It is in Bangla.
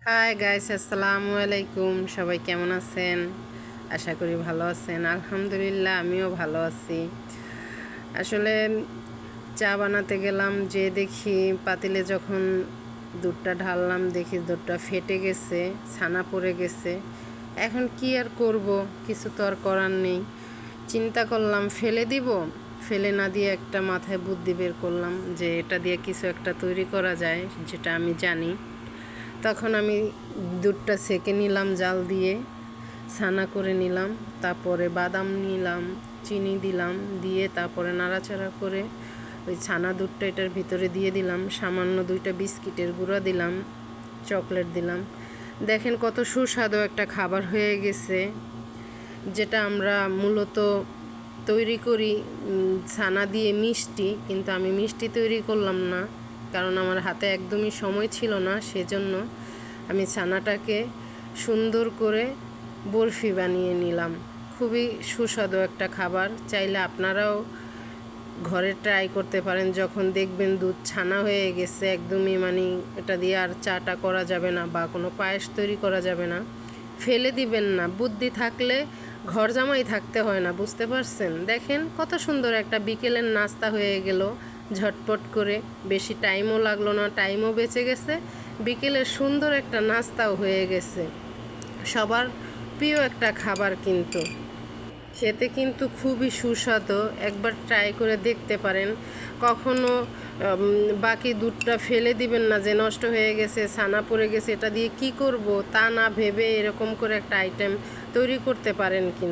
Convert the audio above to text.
হাই গাইস, আসসালামু আলাইকুম। সবাই কেমন আছেন? আশা করি ভালো আছেন। আলহামদুলিল্লাহ, আমিও ভালো আছি। আসলে চা বানাতে গেলাম, যে দেখি পাতিলে যখন দুধটা ঢাললাম, দেখি দুধটা ফেটে গেছে, ছানা পড়ে গেছে। এখন কি আর করব, কিছু তো আর করার নেই। চিন্তা করলাম ফেলে দিব, ফেলে না দিয়ে একটা মাথায় বুদ্ধি বের করলাম যে এটা দিয়ে কিছু একটা তৈরি করা যায়, যেটা আমি জানি। তখন আমি দুধটা সেকে নিলাম জাল দিয়ে, ছানা করে নিলাম, তারপরে বাদাম নিলাম, চিনি দিলাম, দিয়ে তারপরে নাড়াচাড়া করে ওই ছানা দুধটা এটার ভিতরে দিয়ে দিলাম, সামান্য 2টা বিস্কিটের গুঁড়া দিলাম, চকলেট দিলাম। দেখেন কত সুস্বাদু একটা খাবার হয়ে গেছে, যেটা আমরা মূলত তৈরি করি ছানা দিয়ে মিষ্টি, কিন্তু আমি মিষ্টি তৈরি করলাম না, কারণ আমার হাতে একদমই সময় ছিল না। সেজন্য আমি ছানাটাকে সুন্দর করে বরফি বানিয়ে নিলাম। খুবই সুস্বাদু একটা খাবার, চাইলে আপনারাও ঘরে ট্রাই করতে পারেন। যখন দেখবেন দুধ ছানা হয়ে গেছে একদমই, মানে এটা দিয়ে আর চাটা করা যাবে না বা কোনো পায়েস তৈরি করা যাবে না, ফেলে দিবেন না। বুদ্ধি থাকলে ঘর জামাই থাকতে হয় না, বুঝতে পারছেন? দেখেন কত সুন্দর একটা বিকেলের নাস্তা হয়ে গেল ঝটপট করে। বেশি টাইমও লাগলো না, টাইমও বেঁচে গেছে, বিকেলের সুন্দর একটা নাস্তাও হয়ে গেছে। সবার প্রিয় একটা খাবার, কিন্তু খেতে কিন্তু খুবই সুস্বাদু। একবার ট্রাই করে দেখতে পারেন। কখনো বাকি দুধটা ফেলে দিবেন না যে নষ্ট হয়ে গেছে, ছানা পড়ে গেছে, এটা দিয়ে কি করব তা না ভেবে এরকম করে একটা আইটেম তৈরি করতে পারেন কিন্তু।